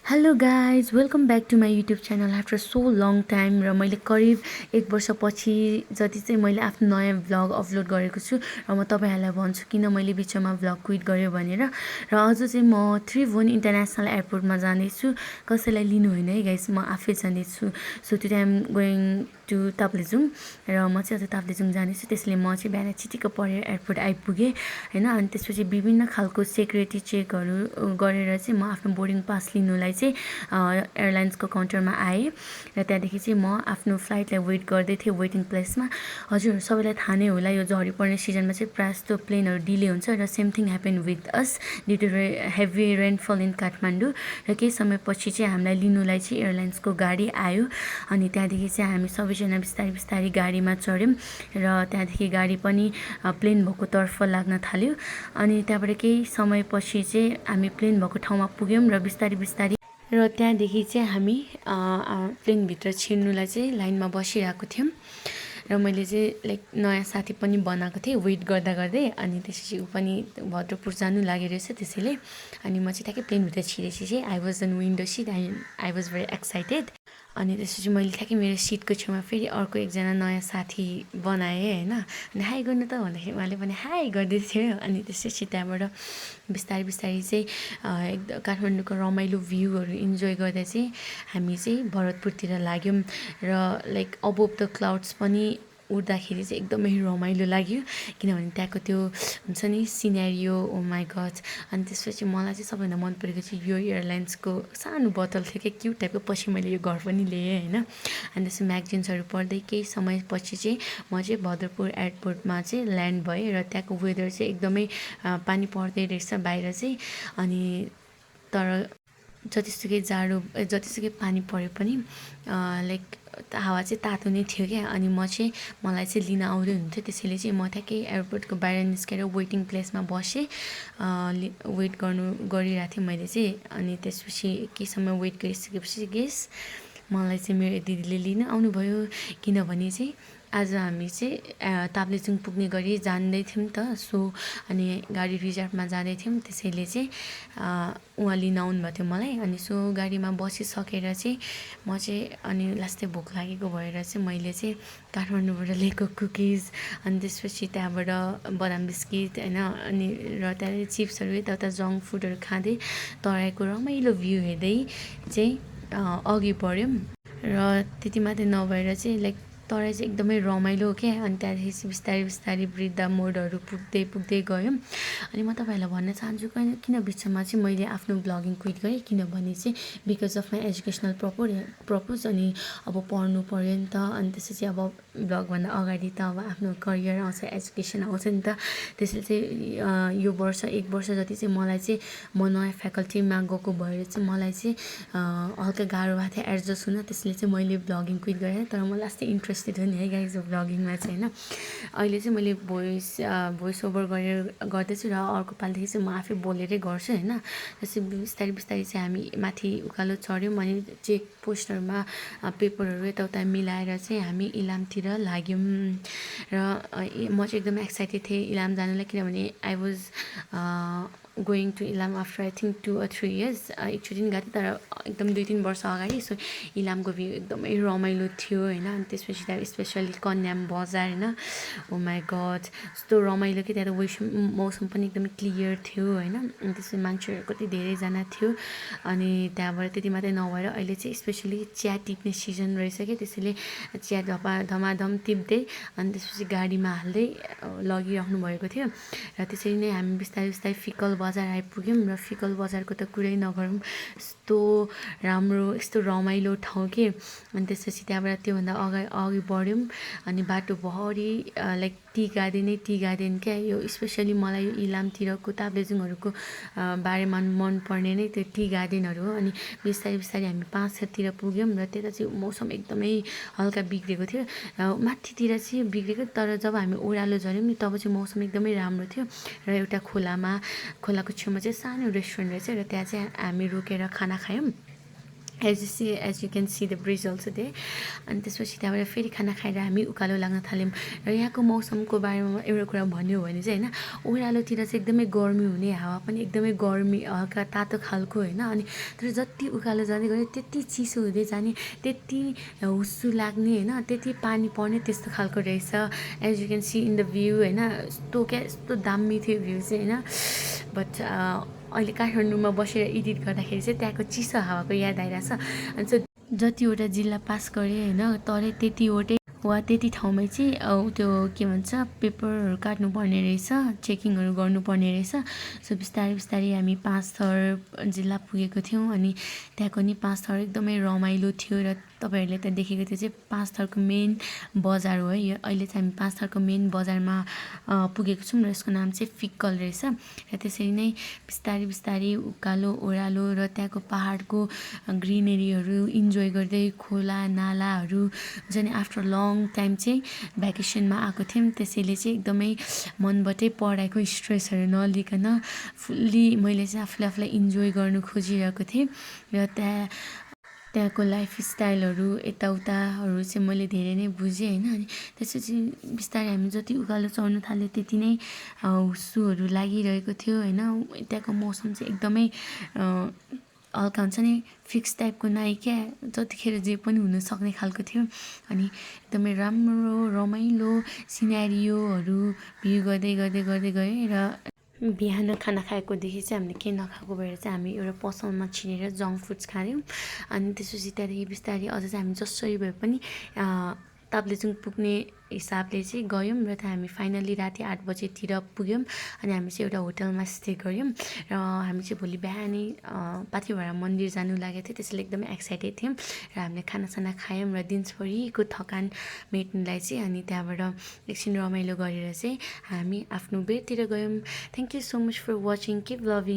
Hello guys welcome back to my YouTube channel after so long time र मैले करिब 1 वर्षपछि जति चाहिँ मैले आफ्नो नयाँ भ्लग अपलोड गरेको छु र म तपाईँहरूलाई भन्छु किन मैले बिचमा भ्लग क्विट गरेँ भनेर र अझ चाहिँ म त्रिभुवन इन्टरनेसनल एयरपोर्टमा जाँदैछु कसैलाई लिनु होइन है गाइज म आफै जाँदैछु so today I'm going to Taplejung र म चाहिँ अझ ताप्लेजुङ जाँदैछु त्यसले म चाहिँ बिहान चिटिक्क परेर एयरपोर्ट आइपुगेँ होइन अनि त्यसपछि विभिन्न खालको सेक्युरिटी चेकहरू गरेर चाहिँ म आफ्नो बोर्डिङ पास लिनुलाई चाहिँ एयरलाइन्सको काउन्टरमा आएँ र त्यहाँदेखि चाहिँ म आफ्नो फ्लाइटलाई वेट गर्दै थिएँ वेटिङ प्लेसमा हजुर सबैलाई थाहा नै होला यो झरी पर्ने सिजनमा चाहिँ प्रायः जस्तो प्लेनहरू डिले हुन्छ र same thing happen with us due to heavy rainfall in Kathmandu र केही समयपछि चाहिँ हामीलाई लिनुलाई चाहिँ एयरलाइन्सको गाडी आयो अनि त्यहाँदेखि चाहिँ हामी सबैजना बिस्तारै बिस्तारै गाडीमा चढ्यौँ र त्यहाँदेखि गाडी पनि प्लेन भएको तर्फ लाग्न थाल्यो अनि त्यहाँबाट केही समयपछि चाहिँ हामी प्लेन भएको ठाउँमा पुग्यौँ र बिस्तारै बिस्तारै र त्यहाँदेखि चाहिँ हामी प्लेनभित्र छिर्नुलाई चाहिँ लाइनमा बसिरहेको थियौँ र मैले चाहिँ लाइक नयाँ साथी पनि बनाएको थिएँ वेट गर्दा गर्दै अनि त्यसपछि ऊ पनि भद्रपुर जानु लागेको रहेछ त्यसैले अनि म चाहिँ ठ्याक्कै प्लेनभित्र छिरेपछि चाहिँ I was on window seat I was very excited अनि त्यसपछि मैले ठ्याक्कै मेरो सिटको छेउमा फेरि अर्को एकजना नयाँ साथी बनाएँ होइन अनि हाई गर्नु त भन्दाखेरि उहाँले पनि हाई गर्दै थियो अनि त्यसपछि त्यहाँबाट बिस्तारै बिस्तारै चाहिँ एकदम काठमाडौँको रमाइलो भ्यूहरू इन्जोय गर्दा चाहिँ हामी चाहिँ भरतपुरतिर लाग्यौँ र लाइक अबोभ द क्लाउड्स पनि उड्दाखेरि चाहिँ एकदमै रमाइलो लाग्यो किनभने त्यहाँको त्यो हुन्छ नि सिनेरियो ओ माई गड अनि त्यसपछि मलाई चाहिँ सबैभन्दा मन परेको चाहिँ यो एयरलाइन्सको सानो बोतल थियो क्या क्युट टाइपको पछि मैले यो घर पनि ल्याएँ होइन अनि त्यसपछि म्यागजिन्सहरू पढ्दै केही समयपछि चाहिँ म चाहिँ भद्रपुर एयरपोर्टमा चाहिँ ल्यान्ड भएँ र त्यहाँको वेदर चाहिँ एकदमै पानी पर्दै रहेछ बाहिर चाहिँ अनि तर जतिसुकै जाडो जतिसुकै पानी परे पनि लाइक हावा चाहिँ तातो नै थियो क्या अनि मलाई चाहिँ लिन आउँदै हुन्थ्यो त्यसैले चाहिँ म ठ्याक्कै एयरपोर्टको बाहिर निस्केर वेटिङ प्लेसमा बसेँ वेट गरिरहेको थिएँ मैले चाहिँ अनि त्यसपछि केही समय वेट गरिसकेपछि मलाई चाहिँ मेरो दिदीले लिन आउनुभयो किनभने चाहिँ आज हामी चाहिँ ताप्लेजुङ पुग्ने गरी जाँदै थियौँ त सो अनि गाडी रिजर्भमा जाँदै थियौँ त्यसैले चाहिँ उहाँ लिन आउनुभएको थियो मलाई अनि सो गाडीमा बसिसकेर चाहिँ म चाहिँ अनि लास्टै भोक लागेको भएर चाहिँ मैले चाहिँ काठमाडौँबाट ल्याएको कुकिज अनि त्यसपछि त्यहाँबाट बदाम बिस्किट होइन अनि र त्यहाँदेखि चिप्सहरू यताउता जङ्क फुडहरू खाँदै तराईको रमाइलो भ्यू हेर्दै चाहिँ अघि बढ्यौँ र त्यति मात्रै नभएर चाहिँ लाइक तराई चाहिँ एकदमै रमाइलो क्या अनि त्यहाँदेखि चाहिँ बिस्तारै बिस्तारै वृद्ध मोडहरू पुग्दै पुग्दै गयौँ अनि म तपाईँहरूलाई भन्न चाहन्छु किन बिचमा चाहिँ मैले आफ्नो ब्लगिङ क्विट गरेँ किनभने चाहिँ because of my educational purpose अनि अब पढ्नु पऱ्यो नि त अनि त्यसपछि अब ब्लगभन्दा अगाडि त अब आफ्नो करियर आउँछ एजुकेसन आउँछ नि त त्यसले चाहिँ यो वर्ष 1 वर्ष जति चाहिँ मलाई चाहिँ म नयाँ फ्याकल्टीमा गएको भएर चाहिँ मलाई चाहिँ हल्का गाह्रो भएको थियो एडजस्ट हुन त्यसले चाहिँ मैले ब्लगिङ क्विट गरेँ तर मलाई लास्टै इन्ट्रेस्टेड हो नि है गाइज ब्लगिङमा चाहिँ होइन अहिले चाहिँ मैले भोइस ओभर गर्दैछु र अर्को पालिदेखि चाहिँ म आफै बोलेरै गर्छु होइन त्यसै बिस्तारै बिस्तारै चाहिँ हामी माथि उकालो चढ्यौँ अनि चेक पोस्टहरूमा पेपरहरू यताउता मिलाएर चाहिँ हामी इलामतिर लाग्यौँ र म चाहिँ एकदम एक्साइटेड थिएँ इलाम जानुलाई किनभने I was going to Ilam after I think 2 or 3 years एकचोटि पनि गएको थिएँ तर एकदम 2-3 वर्ष अगाडि सो इलामको भ्यू एकदमै रमाइलो थियो होइन अनि त्यसपछि त्यहाँ स्पेसली कन्याम बजार होइन ओ माई गड यस्तो रमाइलो कि त्यहाँ त मौसम पनि एकदमै क्लियर थियो होइन अनि त्यसपछि मान्छेहरू कति धेरैजना थियो अनि त्यहाँबाट त्यति मात्रै नभएर अहिले चाहिँ स्पेसली चिया टिप्ने सिजन रहेछ क्या त्यसैले चिया धमाधम टिप्दै अनि त्यसपछि गाडीमा हाल्दै लगिराख्नु भएको थियो र त्यसरी नै हामी बिस्तारै बिस्तारै फिकल बजार आइपुग्यौँ र फिकल बजारको त कुरै नगरौँ यस्तो राम्रो यस्तो रमाइलो ठाउँ के अनि त्यसपछि त्यहाँबाट त्योभन्दा अघि बढ्यौँ अनि बाटोभरि लाइक टी गार्डन क्या यो स्पेसली मलाई यो इलामतिरको ताप्लेजुङहरूको बारेमा मनपर्ने नै त्यो टी गार्डनहरू हो अनि बिस्तारै बिस्तारै हामी 5 तिर पुग्यौँ र त्यता चाहिँ मौसम एकदमै हल्का बिग्रेको थियो माथितिर चाहिँ बिग्रेको तर जब हामी ओह्रालो झऱ्यौँ नि तब चाहिँ मौसम एकदमै राम्रो थियो र एउटा खोलाको छेउमा चाहिँ सानो रेस्टुरेन्ट रहेछ र त्यहाँ चाहिँ हामी रोकेर खाना खायौँ as you can see the bridge also they. अनि त्यसपछि त्यहाँबाट फेरि खाना खाएर हामी उकालो लाग्न थाल्यौँ। र यहाँको मौसमको बारेमा एउटा कुरा भन्यो भने चाहिँ होइन, ओह्रालोतिर चाहिँ एकदमै गर्मी हुने, हावा पनि एकदमै गर्मी हल्का तातो खालको होइन। अनि तर जति उकालो जाँदै गयो त्यति चिसो हुँदै जाने, त्यति हुस्सु लाग्ने होइन, त्यति पानी पर्ने त्यस्तो खालको रहेछ। As you can see in the view होइन, यस्तो दामी थियो भ्यू चाहिँ होइन। बट अहिले काठमाडौँमा बसेर एडिट गर्दाखेरि चाहिँ त्यहाँको चिसो हावाको याद आइरहेछ। अनि चाहिँ जतिवटा जिल्ला पास गरेँ होइन, तरै त्यतिवटै वा त्यति ठाउँमै चाहिँ त्यो के भन्छ पेपरहरू काट्नुपर्ने रहेछ, चेकिङहरू गर्नुपर्ने रहेछ। सो बिस्तारै बिस्तारै हामी 5 थर जिल्ला पुगेको थियौँ। अनि त्यहाँको नि 5 थर एकदमै रमाइलो थियो। र तपाईँहरूले त देखेको थियो चाहिँ 5 थरको मेन बजार हो है यो। अहिले चाहिँ हामी 5 थरको मेन बजारमा पुगेको छौँ र यसको नाम चाहिँ फिक्कल रहेछ। र त्यसरी नै बिस्तारै बिस्तारै उकालो ओह्रालो र त्यहाँको पाहाडको ग्रिनेरीहरू इन्जोय गर्दै, खोला नालाहरू झन् आफ्टर लङ टाइम चाहिँ भ्याकेसनमा आएको थियौँ। त्यसैले चाहिँ एकदमै मनबाटै पढाइको स्ट्रेसहरू नलिकन फुल्ली मैले चाहिँ आफूलाई इन्जोय गर्नु खोजिरहेको थिएँ। र त्यहाँको लाइफस्टाइलहरू यताउताहरू चाहिँ मैले धेरै नै बुझेँ होइन। अनि त्यसपछि बिस्तारै हामी जति उकालो चढ्नु थाल्यो त्यति नै हुस्सुहरू लागिरहेको थियो होइन। त्यहाँको मौसम चाहिँ एकदमै हल्का हुन्छ नि, फिक्स टाइपको नआइ क्या, जतिखेर जे पनि हुनसक्ने खालको थियो। अनि एकदमै राम्रो रमाइलो सिनेरियोहरू भ्यू गर्दै गर्दै गर्दै गएँ। र बिहान खाना खाएकोदेखि चाहिँ हामीले केही नखाएको भएर चाहिँ हामी एउटा पसलमा छिरेर जङ्क फुड्स खायौँ। अनि त्यसपछि त्यहाँदेखि बिस्तारै अझ चाहिँ हामी जसरी भए पनि ताप्लेजुङ पुग्ने हिसाबले चाहिँ गयौँ। र त्यहाँ हामी फाइनल्ली राति 8 बजेतिर पुग्यौँ। अनि हामी चाहिँ एउटा होटलमा स्टे गऱ्यौँ। र हामी चाहिँ भोलि बिहानै पाथिभरा मन्दिर जानु लागेको थियो, त्यसैले एकदमै एक्साइटेड थियौँ। र हामीले खानासाना खायौँ र दिनभरिको थकान मेट्नुलाई चाहिँ अनि त्यहाँबाट एकछिन रमाइलो गरेर चाहिँ हामी आफ्नो बेडतिर गयौँ। Thank you so much for watching, keep loving.